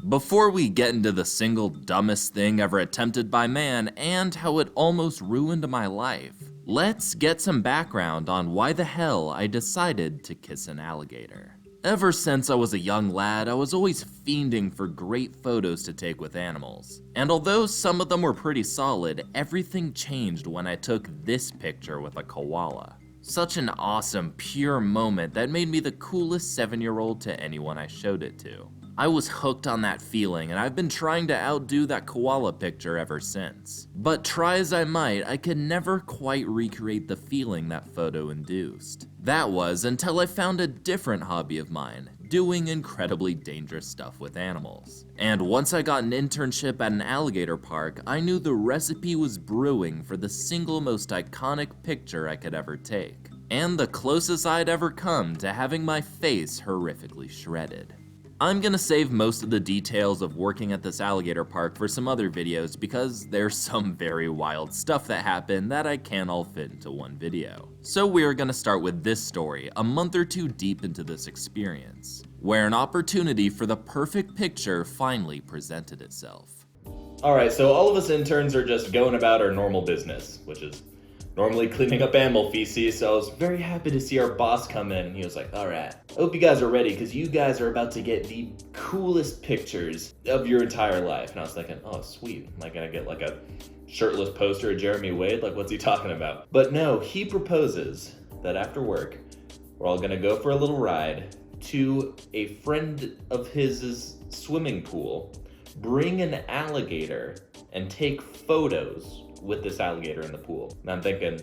Before we get into the single dumbest thing ever attempted by man and how it almost ruined my life, let's get some background on why the hell I decided to kiss an alligator. Ever since I was a young lad, I was always fiending for great photos to take with animals. And although some of them were pretty solid, everything changed when I took this picture with a koala. Such an awesome, pure moment that made me the coolest 7-year-old to anyone I showed it to. I was hooked on that feeling, and I've been trying to outdo that koala picture ever since. But try as I might, I could never quite recreate the feeling that photo induced. That was until I found a different hobby of mine, doing incredibly dangerous stuff with animals. And once I got an internship at an alligator park, I knew the recipe was brewing for the single most iconic picture I could ever take, and the closest I'd ever come to having my face horrifically shredded. I'm gonna save most of the details of working at this alligator park for some other videos because there's some very wild stuff that happened that I can't all fit into one video. So we're gonna start with this story a month or two deep into this experience, where an opportunity for the perfect picture finally presented itself. Alright, so all of us interns are just going about our normal business, which is normally cleaning up animal feces, so I was very happy to see our boss come in, and he was like, alright, I hope you guys are ready, because you guys are about to get the coolest pictures of your entire life. And I was thinking, oh sweet, am I gonna get like a shirtless poster of Jeremy Wade? Like, what's he talking about? But no, he proposes that after work, we're all gonna go for a little ride to a friend of his swimming pool, bring an alligator, and take photos with this alligator in the pool. And I'm thinking,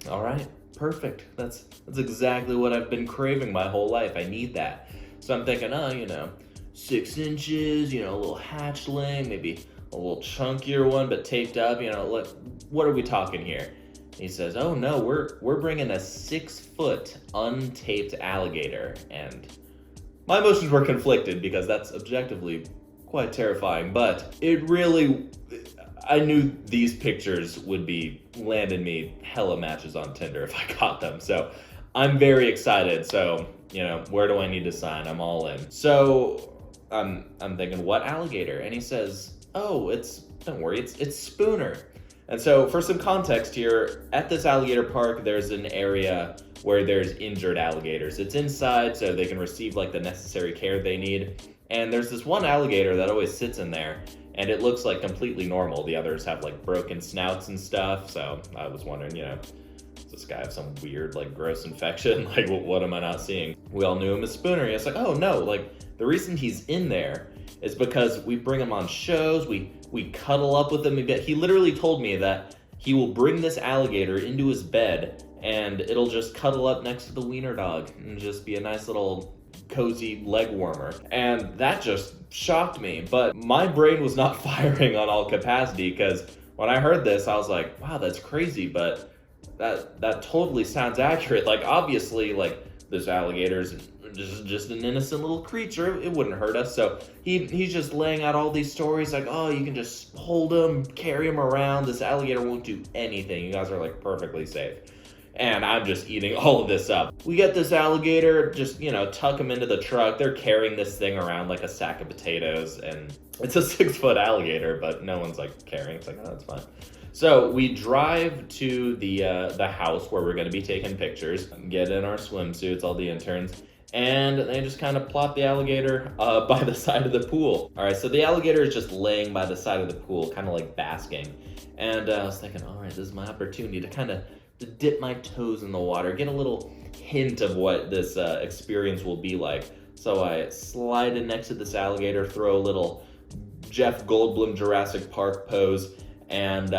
all right, perfect. That's exactly what I've been craving my whole life. I need that. So I'm thinking, 6 inches, a little hatchling, maybe a little chunkier one, but taped up, look, what are we talking here? And he says, oh no, we're bringing a 6-foot untaped alligator. And my emotions were conflicted because that's objectively quite terrifying, but I knew these pictures would be landing me hella matches on Tinder if I got them. So I'm very excited. So, where do I need to sign? I'm all in. So I'm thinking, what alligator? And he says, oh, don't worry, it's Spooner. And so for some context here, at this alligator park, there's an area where there's injured alligators. It's inside so they can receive like the necessary care they need. And there's this one alligator that always sits in there, and it looks like completely normal. The others have like broken snouts and stuff. So I was wondering, does this guy have some weird, like gross infection? Like, what am I not seeing? We all knew him as Spooner. It's like, oh no, like the reason he's in there is because we bring him on shows. We cuddle up with him. He literally told me that he will bring this alligator into his bed and it'll just cuddle up next to the wiener dog and just be a nice little cozy leg warmer. And that just shocked me, but my brain was not firing on all capacity, because when I heard this I was like, wow, that's crazy, but that totally sounds accurate. Like, obviously, like, this alligator's just an innocent little creature, it wouldn't hurt us. So he's just laying out all these stories like, oh, you can just hold him, carry him around, this alligator won't do anything, you guys are like perfectly safe. And I'm just eating all of this up. We get this alligator, just, tuck him into the truck. They're carrying this thing around like a sack of potatoes, and it's a 6-foot alligator, but no one's like caring. It's like, oh, that's fine. So we drive to the house where we're gonna be taking pictures, get in our swimsuits, all the interns, and they just kind of plop the alligator by the side of the pool. All right, so the alligator is just laying by the side of the pool, kind of like basking. And I was thinking, all right, this is my opportunity to kind of dip my toes in the water, get a little hint of what this experience will be like. So I slide in next to this alligator, throw a little Jeff Goldblum Jurassic Park pose, and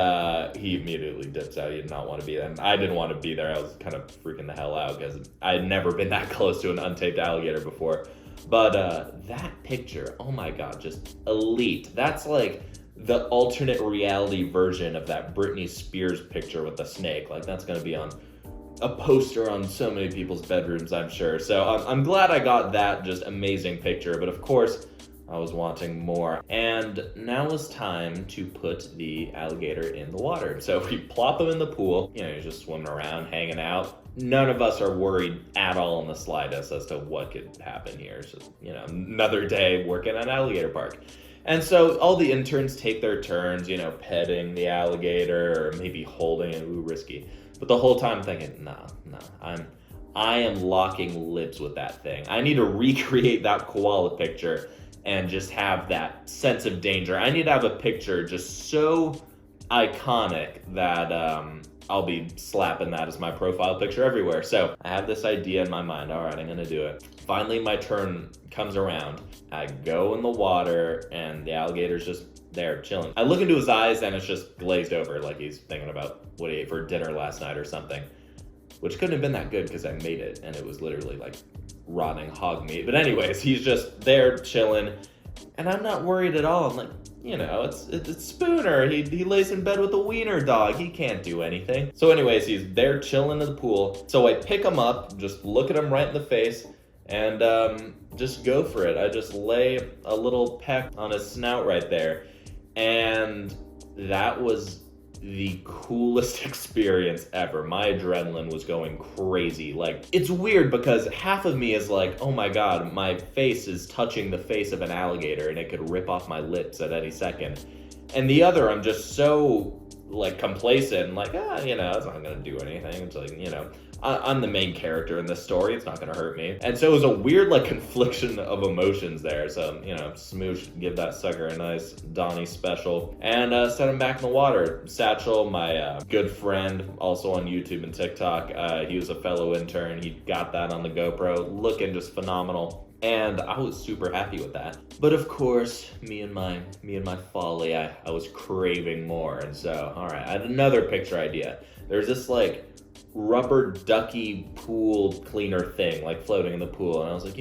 he immediately dips out. He did not want to be there. I didn't want to be there. I was kind of freaking the hell out because I had never been that close to an untaped alligator before. But that picture, oh my God, just elite. That's like the alternate reality version of that Britney Spears picture with the snake. Like, that's gonna be on a poster on so many people's bedrooms, I'm sure. So I'm glad I got that just amazing picture, but of course I was wanting more. And now is time to put the alligator in the water. So we plop him in the pool, he's just swimming around, hanging out. none of us are worried at all in the slightest as to what could happen here. It's just, another day working at an alligator park. And so all the interns take their turns, petting the alligator or maybe holding it. Ooh, risky. But the whole time thinking, no, I am locking lips with that thing. I need to recreate that koala picture and just have that sense of danger. I need to have a picture just so iconic that I'll be slapping that as my profile picture everywhere. So I have this idea in my mind. All right, I'm gonna do it. Finally, my turn comes around. I go in the water and the alligator's just there chilling. I look into his eyes and it's just glazed over, like he's thinking about what he ate for dinner last night or something, which couldn't have been that good because I made it and it was literally like rotting hog meat. But anyways, he's just there chilling and I'm not worried at all. I'm like, it's Spooner. He lays in bed with a wiener dog. He can't do anything. So anyways, he's there chilling in the pool. So I pick him up, just look at him right in the face, and just go for it. I just lay a little peck on his snout right there. And that was the coolest experience ever. My adrenaline was going crazy. Like, it's weird because half of me is like, oh my god, my face is touching the face of an alligator and it could rip off my lips at any second. And the other, I'm just so like complacent and like, it's not gonna do anything. It's like, I'm the main character in this story. It's not gonna hurt me. And so it was a weird like confliction of emotions there. So, smooch, give that sucker a nice Donnie special and set him back in the water. Satchel, my good friend, also on YouTube and TikTok, he was a fellow intern. He got that on the GoPro, looking just phenomenal. And I was super happy with that. But of course, me and my folly, I was craving more. And so, all right, I had another picture idea. There's this like rubber ducky pool cleaner thing like floating in the pool. And I was like,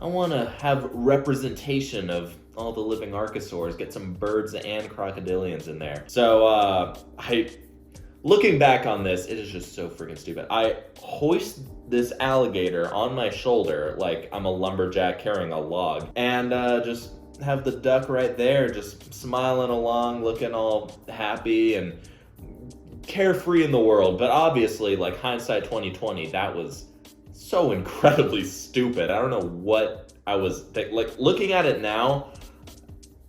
I want to have representation of all the living archosaurs, get some birds and crocodilians in there. So looking back on this, it is just so freaking stupid. I hoist this alligator on my shoulder like I'm a lumberjack carrying a log, and just have the duck right there just smiling along, looking all happy and carefree in the world. But obviously, like hindsight 2020, that was so incredibly stupid. I don't know what I was like looking at it now.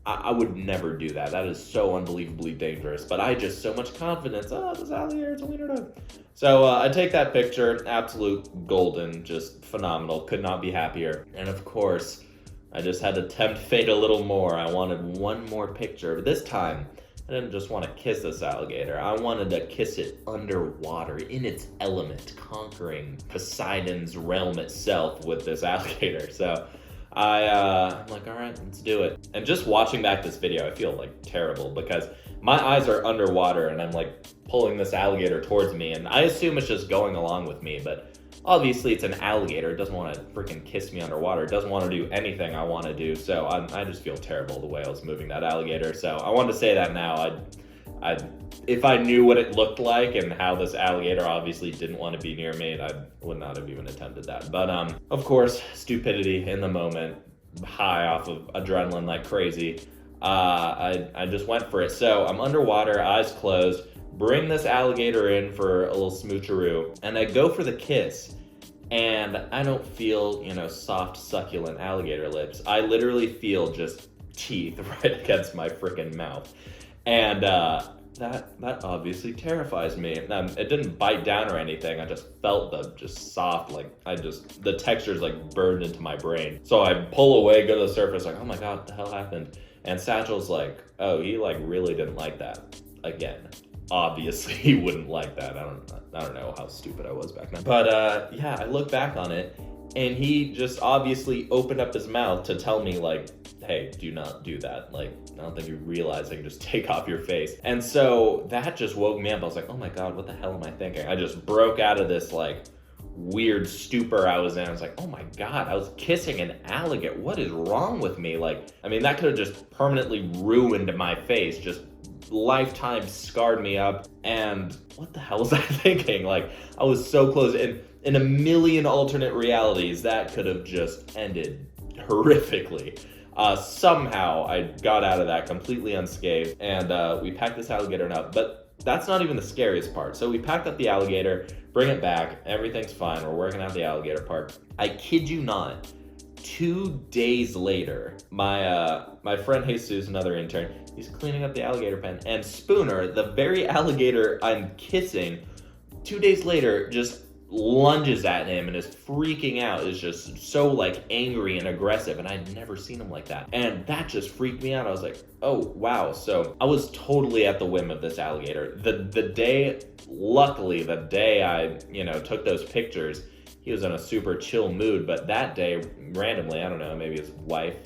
I would never do that. That is so unbelievably dangerous. But I just so much confidence. This alligator, it's a wiener dog. So I take that picture, absolute golden, just phenomenal. Could not be happier. And of course, I just had to tempt fate a little more. I wanted one more picture. But this time, I didn't just want to kiss this alligator. I wanted to kiss it underwater, in its element, conquering Poseidon's realm itself with this alligator. So I'm like, all right, let's do it. And just watching back this video, I feel like terrible because my eyes are underwater and I'm like pulling this alligator towards me, and I assume it's just going along with me, but obviously it's an alligator. It doesn't want to freaking kiss me underwater. It doesn't want to do anything I want to do. So I just feel terrible the way I was moving that alligator. So I wanted to say that now. If I knew what it looked like and how this alligator obviously didn't want to be near me, I would not have even attempted that. But of course, stupidity in the moment, high off of adrenaline like crazy. I just went for it. So I'm underwater, eyes closed, bring this alligator in for a little smoocheroo, and I go for the kiss. And I don't feel, soft, succulent alligator lips. I literally feel just teeth right against my freaking mouth. And that obviously terrifies me. It didn't bite down or anything. I just felt the just soft, the texture's like burned into my brain. So I pull away, go to the surface, like, oh my god, what the hell happened? And Satchel's like, oh, he really didn't like that. Again, obviously he wouldn't like that. I don't know how stupid I was back then. But yeah, I look back on it, and he just obviously opened up his mouth to tell me, like, hey, do not do that. Like, I don't think you realize I can just take off your face. And so that just woke me up. I was like, oh my god, what the hell am I thinking? I just broke out of this weird stupor I was in. I was like, oh my god, I was kissing an alligator. What is wrong with me? That could have just permanently ruined my face, just lifetime scarred me up. And what the hell was I thinking? I was so close. In a million alternate realities, that could have just ended horrifically. Somehow I got out of that completely unscathed, and we packed this alligator up. But that's not even the scariest part. So we packed up the alligator, bring it back. Everything's fine. We're working out the alligator park. I kid you not. 2 days later, my friend Jesus, another intern, he's cleaning up the alligator pen, and Spooner, the very alligator I'm kissing, 2 days later just lunges at him and is freaking out, is just so like angry and aggressive, and I'd never seen him like that. And that just freaked me out. I was like, oh wow. So I was totally at the whim of this alligator. Luckily the day I, took those pictures, he was in a super chill mood, but that day, randomly, I don't know, maybe his wife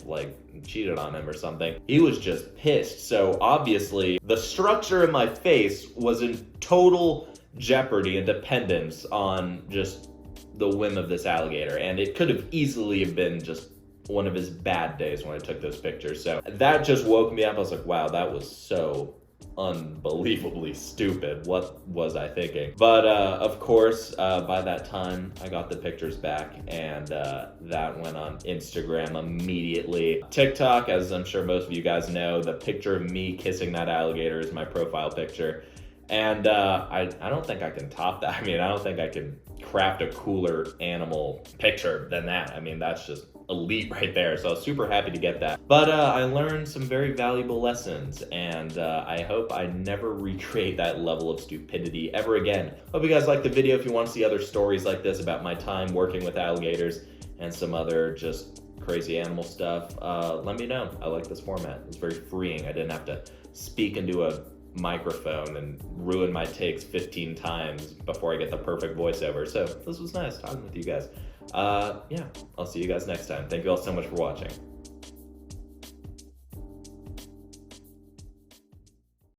cheated on him or something. He was just pissed. So obviously the structure of my face was in total jeopardy and dependence on just the whim of this alligator. And it could have easily have been just one of his bad days when I took those pictures. So that just woke me up. I was like, wow, that was so unbelievably stupid. What was I thinking? But of course, by that time I got the pictures back, and that went on Instagram immediately. TikTok, as I'm sure most of you guys know, the picture of me kissing that alligator is my profile picture, and I don't think I can top that. I mean, I don't think I can craft a cooler animal picture than that. I mean, that's just elite right there. So I was super happy to get that. But I learned some very valuable lessons, and I hope I never recreate that level of stupidity ever again. Hope you guys liked the video. If you want to see other stories like this about my time working with alligators and some other just crazy animal stuff, let me know. I like this format. It's very freeing. I didn't have to speak into a microphone and ruin my takes 15 times before I get the perfect voiceover. So this was nice talking with you guys. Yeah, I'll see you guys next time. Thank you all so much for watching.